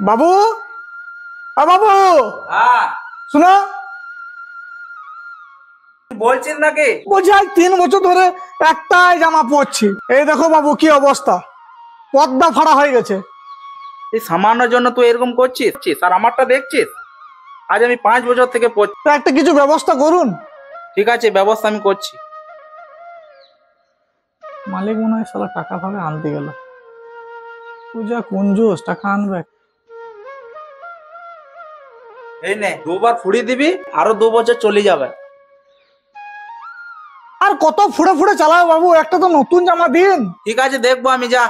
বাবু, বাবু হ্যাঁ শুনো, বলছিস নাকি? বলছি আজ 3 বছর ধরে একটাই জামা পরছি। এই দেখো বাবু কি অবস্থা, পর্দা ফাড়া হয়ে গেছে। এই সামান্য জন্য তুই এরকম করছিস আর আমারটা দেখছিস? আজ আমি 5 বছর থেকে পড়ছি। তা একটা কিছু ব্যবস্থা করুন। ঠিক আছে, ব্যবস্থা আমি করছি। মালিক মনে হয় সালা টাকা ভাবে আনতে গেল। পূজা কুঞ্জুস, টাকা আনবে। এই নে, 2বার ফুড়ি দিবি, আরো 2 বছর চলে যাবে। আর কত ফুড়ে ফুড়ে চালাও বাবু, একটা তো নতুন জামা দিন। ঠিক আছে, দেখবো আমি, যা।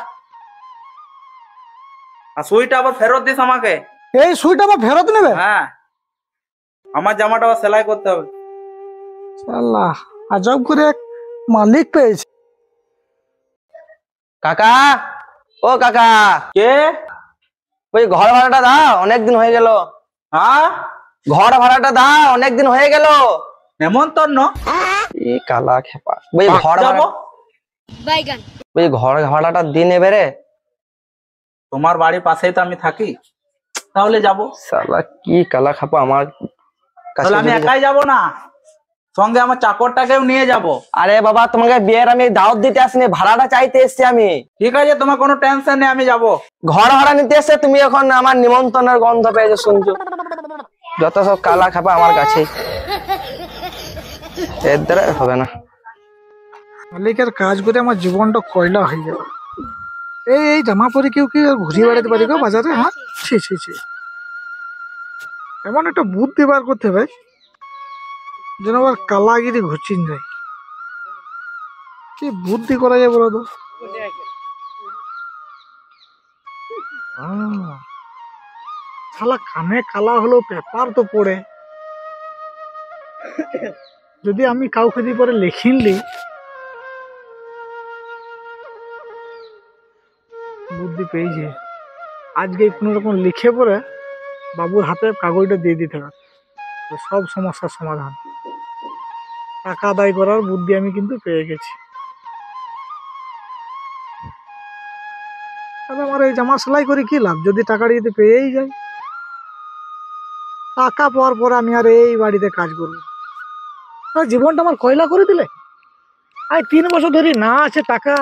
আর সুইটা আবার ফেরত দিস আমাকে। এই সুইটা আবার ফেরত নেবে? হ্যাঁ, আমার জামাটা আবার সেলাই করতে হবে। সালা আজব করে এক মালিক পেয়েছে। কাকা, ও কাকা, কে? ওই ঘর ভাড়াটা দাও, অনেকদিন হয়ে গেল। হ্যাঁ, ঘর ভাড়াটা দাও, অনেকদিন হয়ে গেল। নেমন্তন্ন? এই কালা খেপা, ওই ঘর যাবো। ভাড়া, ওই ঘর ভাড়াটা দিন এবারে। তোমার বাড়ির পাশেই তো আমি থাকি, তাহলে যাবো। সালা কি কালা খাপা আমার কাছে। তাহলে আমি একাই যাব না, সঙ্গে আমার চাকরটাকেও নিয়ে যাব। আরে বাবা, তোমাকে বিয়ের আমি দাওয়াত দিতে আসিনি, ভাড়াটা চাইতে এসছি আমি। ঠিক আছে, তোমার কোনো টেনশন নেই, আমি যাব। ঘর ভাড়া নিতে এসছে, তুমি এখন আমার নিমন্ত্রণের গন্ধ পেয়েছো শুনছো। যত সব কালা খাপা আমার কাছে, এর দ্বারা হবে না। মালিকের কাজ করে আমার জীবনটা কয়লা হয়ে গেল। এই জামা পরে কেউ কি আর ঘুরিয়ে বেড়াতে পারি গো বাজারে? হ্যাঁ, ছি ছি ছি, এমন একটা বুদ্ধি বার করতে হবে যেন আবার কালাগিরি ঘুচিন যায়। কি বুদ্ধি করা যায় বলো তো? শালা কানে কালা হলো, পেপার তো পড়ে। যদি আমি কাউকে দিয়ে পরে লিখিনলি, বুদ্ধি পেয়েছি। আজকে কোনো রকম লিখে পড়ে বাবুর হাতে কাগজটা দিয়ে দিতে হবে, তো সব সমস্যার সমাধান। টাকা আদায় করার বুদ্ধি আমি কিন্তু পেয়ে গেছি। তাহলে আমার এই জামা সেলাই করে কি লাভ যদি টাকাটা যদি পেয়েই যাই? টাকা পাওয়ার পরে আমি আর এই বাড়িতে কাজ করবো? জীবনটা আমার কয়লা করে দিলে। আজ 3 বছর ধরে না আছে টাকা,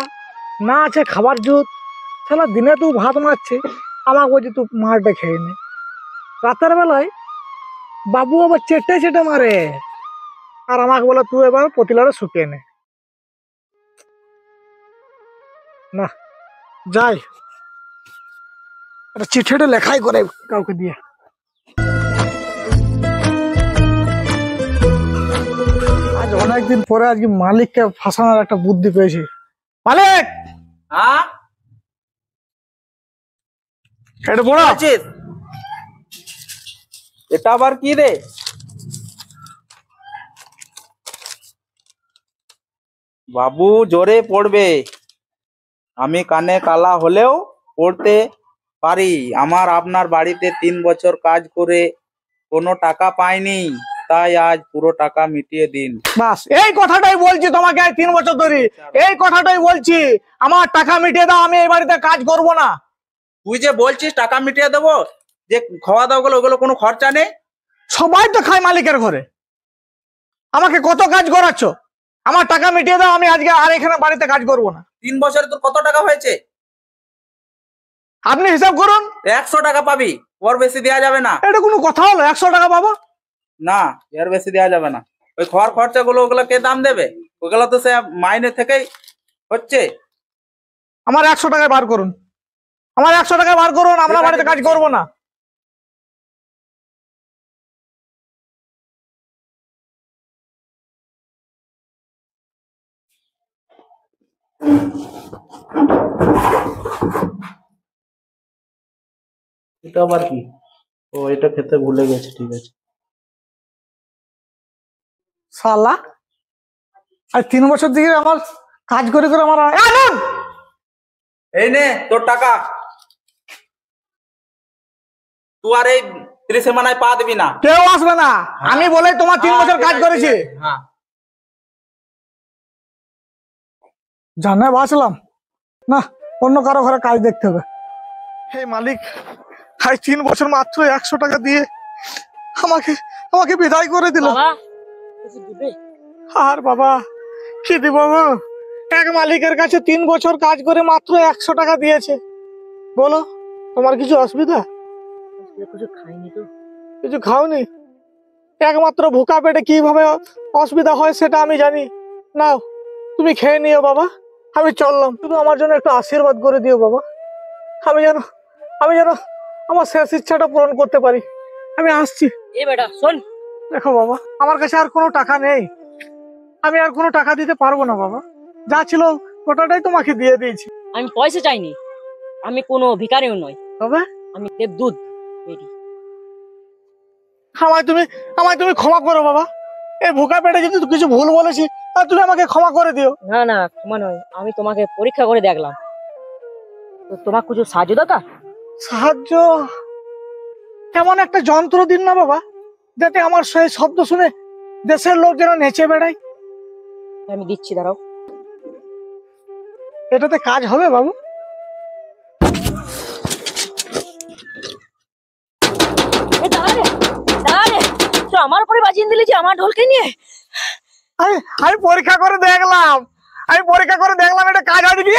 না আছে খাবার জোত। শালা দিনে তুই ভাত মারছে, আমাকে বলছে তুই মারটা খেয়ে নে। রাতের বেলায় বাবু আবার চেটে চেটে মারে, আর আমাকে বলে তুই এবার পতিলাটা শুকিয়ে নে। না, যাই একটা চিঠিটা লেখাই করে কাউকে দিয়ে। আজ অনেকদিন পরে আজকে মালিককে ফাঁসানোর একটা বুদ্ধি পেয়েছি। মালিক, হ্যাঁ, এটা বড় আছিস? এটা আবার কি রে? বাবু জোরে পড়বে, আমি কানে কালা হলেও পড়তে পারি। আমার আপনার বাড়িতে 3 বছর কাজ করে কোনো টাকা পাইনি, তাই আজ পুরো টাকা মিটিয়ে দিন। বাস এই কথাটাই বলছি তোমাকে, আজ 3 বছর ধরে এই কথাটাই বলছি। আমার টাকা মিটিয়ে দাও, আমি এই বাড়িতে কাজ করব না। তুই যে বলছিস টাকা মিটিয়ে দেবো, যে খাওয়া দাওয়া গুলো ওগুলো কোনো খরচা নেই? সবাই তো খায় মালিকের ঘরে, আমাকে কত কাজ করাচ্ছ? আমার টাকা মিটিয়ে দাও, আমি আজকে আর এখানে বাড়িতে কাজ করব না। 3 বছরে তোর কত টাকা হয়েছে? আপনি হিসাব করুন। 100 টাকা পাবি, ওর বেশি দেওয়া যাবে না। এটা কোনো কথা হলো? 100 টাকা পাবো না, এর বেশি দেওয়া যাবে না। ওই খাওয়ার খরচা গুলো ওগুলো কে দাম দেবে? ওগুলো তো সে মাইনে থেকেই হচ্ছে। আমার 100 টাকায় বার করুন, আমার 100 টাকায় বার করুন, আমরা বাড়িতে কাজ করব না। এটা আবার কি? ও, এটা খেতে ভুলে গেছে, ঠিক আছে। শালা আর 3 বছর দিকে আমার কাজ করে করে আমার আনন্দ। এই নে তোর টাকা, তুই আর এই 30 মানায় পা দিবি না। কেউ আসবে না, আমি বলে তোমার 3 বছর কাজ করেছি। হ্যাঁ, জানে বাঁচলাম না, অন্য কারো ঘরে কাজ দেখতে হবে। হে মালিক, হাই 3 বছর মাত্র 100 টাকা দিয়ে আমাকে আমাকে বিদায় করে দিল। বাবা কিছু দিবে? আর বাবা কি দিব গো? এক মালিকের কাছে 3 বছর কাজ করে মাত্র 100 টাকা দিয়েছে। বলো তোমার কিছু অসুবিধা? কিছু খাইনি তো। কিছু খাওনি? একমাত্র ভুকা পেটে কিভাবে অসুবিধা হয় সেটা আমি জানি। নাও তুমি খেয়ে নিও বাবা, আমি চললাম। শুধু আমার জন্য একটু আশীর্বাদ করে দিও বাবা, আমি যেন আমার শেষ ইচ্ছাটা পূরণ করতে পারি। আমি আসছি। এ বেটা শোন, দেখো বাবা, আমার কাছে আর কোনো টাকা নেই, আমি আর কোনো টাকা দিতে পারবো না বাবা। যা ছিল ওটাটাই তোমাকে দিয়ে দিয়েছি। আমি পয়সা চাইনি, আমি কোনো ভিখারিও নই, তবে আমি দেবদূত বেরি। আমায় তুমি ক্ষমা করো বাবা। এই ভুকা পেটে যদি কিছু ভুল বলেছি তা তুমি আমাকে ক্ষমা করে দিও। না না ক্ষমা নয়, আমি তোমাকে পরীক্ষা করে দেখলাম তো তোমার কিছু সাহায্য দরকার। সাহায্য? এমন একটা যন্ত্র দিন না বাবা, যাতে আমার সেই শব্দ শুনে দেশের লোক যেন নেচে বেড়ায়। আমি দিচ্ছি, দাঁড়াও। এটাতে কাজ হবে বাবু? এ দাঁড়া রে, দাঁড়া রে, তো আমার উপরে বাজিয়ে দিলি যে আমার ঢোলকে নিয়ে। আমি পরীক্ষা করে দেখলাম, এটা কাজ হবে কি?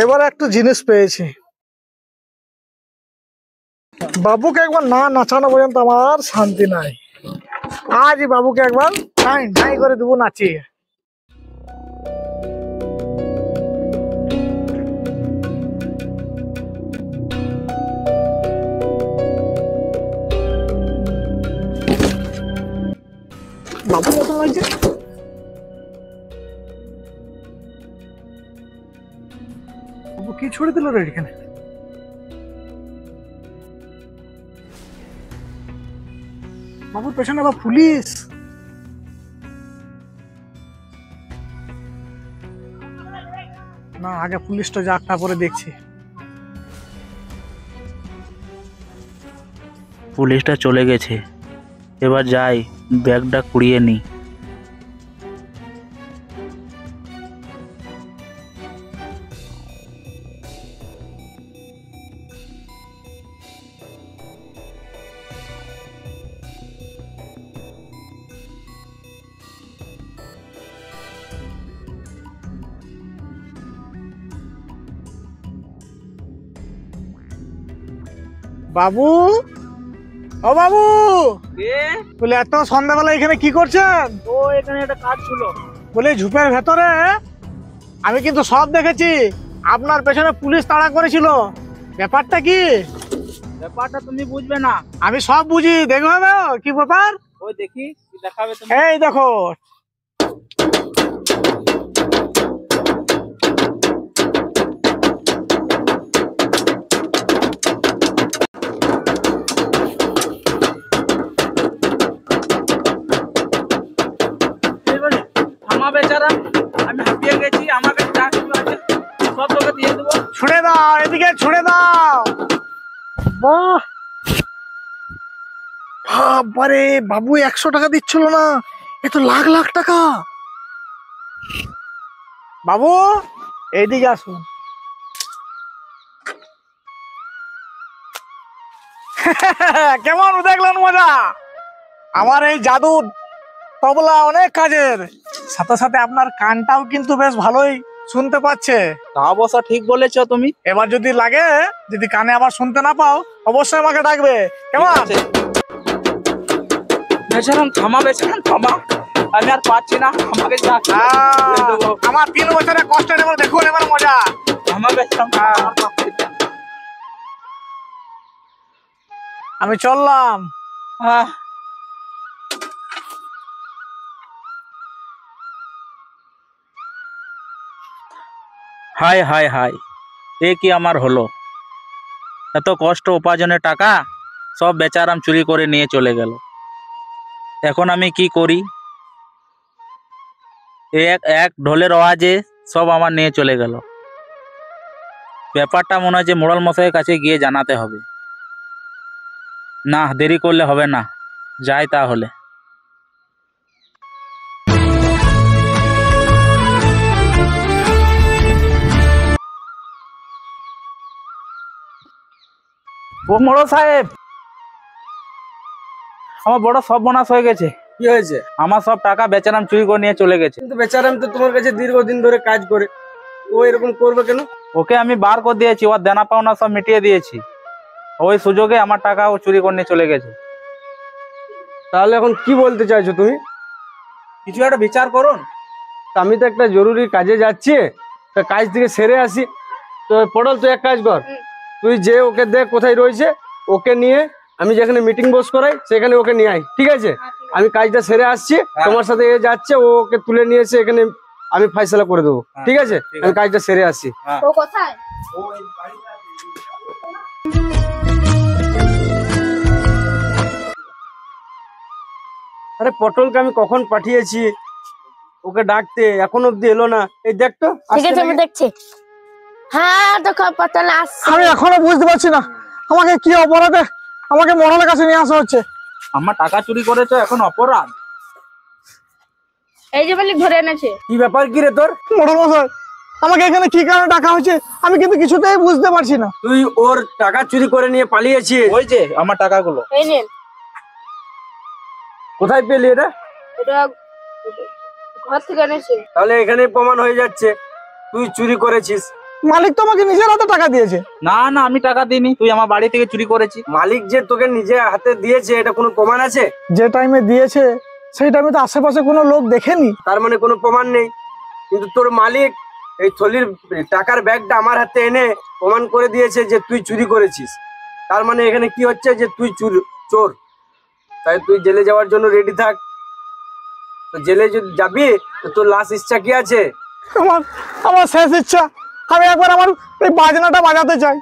এবার একটা জিনিস পেয়েছি, বাবুকে একবার না নাচানো পর্যন্ত আমার শান্তি নাই। আজই বাবুকে একবার ঢাই ঢাই করে দেবো নাচিয়ে। বাবু মতন লাগছে। বাবু কি ছুড়ে দিল রে এখানে? বাবুর পেছনে আবার পুলিশ। না আগে পুলিশটা যাক, তারপরে দেখছি। পুলিশটা চলে গেছে, এবার যাই ব্যাগটা কুড়িয়ে নি। বাবু, ও বাবু, বলে এত সন্ধ্যাবেলা এখানে কি করছেন? ও এখানে একটা কাজ ছিল। বলে ঝুপের ভেতরে আমি কিন্তু সব দেখেছি, আপনার পেছনে পুলিশ তাড়া করেছিল। ব্যাপারটা কি? ব্যাপারটা তুমি বুঝবে না, আমি সব বুঝি, দেখবে না কি ব্যাপার? ওই দেখি কি দেখাবে তুমি। এই দেখো, থামা বেচারা, আমি হাঁপিয়ে গেছি, আমার কাছে যা কিছু আছে সব তোকে দিয়ে দেবো। ছুড়ে দাও, এদিকে ছুড়ে দাও। বাহ, বাবারে, বাবু 100 টাকা দিচ্ছিল না, এ তো লাখ লাখ টাকা। বাবু এইদিকে আসুন। কেমন দেখলেন মজা? আমার এই জাদু তবলা অনেক কাজের, সাথে সাথে আপনার কানটাও কিন্তু বেশ ভালোই শুনতে পাচ্ছে। তা অবশ্য ঠিক বলেছো তুমি। এবার যদি লাগে, যদি কানে আবার শুনতে না পাও, অবশ্যই আমাকে ডাকবে, কেমন? বেচারাম থামা, বেচারাম থামা, আমি আর পাচ্ছি না, আমাকে যা আমার 3 বছরের কষ্টের এবার দেখুন, এবার মজা। থামা বেচারাম, আমি চললাম। হাই হাই হাই, এ কি আমার হলো? এত কষ্ট উপার্জনের টাকা সব বেচারাম চুরি করে নিয়ে চলে গেল। এখন আমি কি করি? এক এক ঢোলের আওয়াজে সব আমার নিয়ে চলে গেল। ব্যাপারটা মনে হয় যে মোড়ল মশাইয়ের কাছে গিয়ে জানাতে হবে। না, দেরি করলে হবে না, যাই তাহলে। ও মোড়ল সাহেব, আমার বড় সর্বনাশ হয়ে গেছে। কি হয়েছে? আমার সব টাকা বেচারাম চুরি করে নিয়ে চলে গেছে। কিন্তু বেচারাম তো তোমার কাছে দীর্ঘদিন ধরে কাজ করে, ও এরকম করবে কেন? ওকে আমি বার করে দিয়েছি, ওর দেনা পাওনা সব মিটিয়ে দিয়েছি। ওই সুযোগে আমার টাকা ও চুরি করে নিয়ে চলে গেছে। তাহলে এখন কি বলতে চাইছো তুমি? কিছু একটা বিচার করুন। তা আমি তো একটা জরুরি কাজে যাচ্ছি, তা কাজ থেকে সেরে আসি। তো পটল, তুই এক কাজ কর, তুই যে ওকে দেখ কোথায় রয়েছে, ওকে নিয়ে আমি যেখানে মিটিং বস করাই সেখানে ওকে নিয়ে আয়, ঠিক আছে? আমি কাজটা সেরে আসছি, তোমার সাথে এ যাচ্ছে, ও ওকে তুলে নিয়ে এসে এখানে আমি ফাইসলা করে দেবো, ঠিক আছে? আমি কাজটা সেরে আসছি। ও কোথায়? আরে পটলকে আমি কখন পাঠিয়েছি ওকে ডাকতে, এখন অব্দি এলো না। এই দেখ তো, ঠিক আছে, আমি দেখছি। হ্যাঁ, দেখো পটল আসছে। আমি এখনো বুঝতে পারছি না আমাকে কি অপরাধে আমাকে মোড়লের কাছে নিয়ে আসা হচ্ছে। আমার টাকা চুরি করেছো, এখন অপরাধ? এই যে মালিক ধরে এনেছে। কি ব্যাপার কি রে তোর? মোড়ল মশাই, আমাকে এখানে কি কারণে ডাকা হয়েছে আমি কিন্তু কিছুতেই বুঝতে পারছি না। তুই ওর টাকা চুরি করে নিয়ে পালিয়েছিস। ওই যে আমার টাকাগুলো। এই নিন। কোথায় পেলি এটা? এটা ঘর থেকে এনেছে। তাহলে এখানে প্রমাণ হয়ে যাচ্ছে তুই চুরি করেছিস। মালিক তো আমাকে নিজের হাতে টাকা দিয়েছে। না না, আমি টাকা দিইনি, তুই আমার বাড়ি থেকে চুরি করেছি। মালিক যে তোকে নিজে হাতে দিয়েছে, এটা কোনো প্রমাণ আছে? যে টাইমে দিয়েছে সেই টাইমে তো আশেপাশে কোনো লোক দেখেনি। তার মানে কোনো প্রমাণ নেই। কিন্তু তোর মালিক এই থলির টাকার ব্যাগটা আমার হাতে এনে প্রমাণ করে দিয়েছে যে তুই চুরি করেছিস। তার মানে এখানে কি হচ্ছে যে তুই চোর। তাই তুই জেলে যাওয়ার জন্য রেডি থাক। তো জেলে যদি যাবি তো তোর লাস্ট ইচ্ছা কি আছে? আমার আমার শেষ ইচ্ছা, আমি একবার আমার এই বাজনাটা বাজাতে চাই।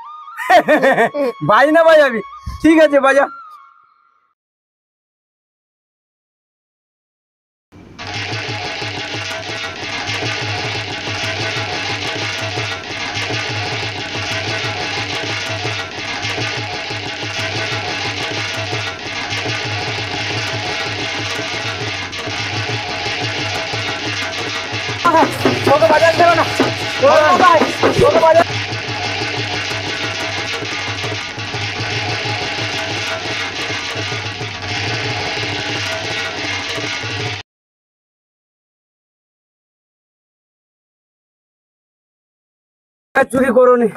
বাজনা বাজাবি? ঠিক আছে, বাজা। ওকে বাজাতে দেবে না। ওকে বাজা। চুরি করোনি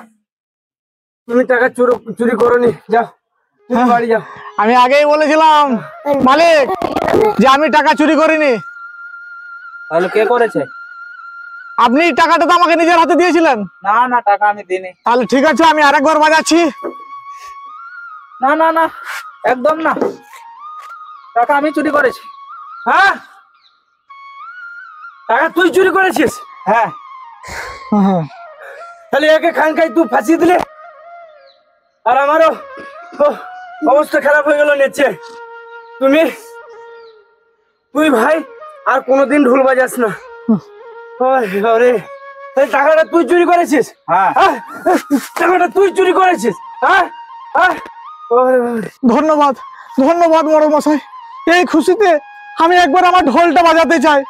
তুমি, টাকা চুরি করোনি, যাও তুমি বাড়ি যাও। আমি আগেই বলেছিলাম মালিক যে আমি টাকা চুরি করিনি। তাহলে কে করেছে? আপনি টাকাটা তো আমাকে নিজের হাতে দিয়েছিলেন। না না, টাকা আমি দিইনি। তাহলে ঠিক আছে, আমি আরেকবার বাজাচ্ছি। না না না, একদম না, টাকা আমি চুরি করেছি। হ্যাঁ, টাকা তুই চুরি করেছিস? হ্যাঁ। তাহলে একে খানকাই তুই ফাঁসিয়ে দিলে, আর আমারও অবস্থা খারাপ হয়ে গেল নেচে। তুই ভাই আর কোনোদিন ঢোল বাজাস না। আরে টাকাটা তুই চুরি করেছিস? হ্যাঁ। টাকাটা তুই চুরি করেছিস? ধন্যবাদ ধন্যবাদ মোড়ল মশাই, এই খুশিতে আমি একবার আমার ঢোলটা বাজাতে চাই।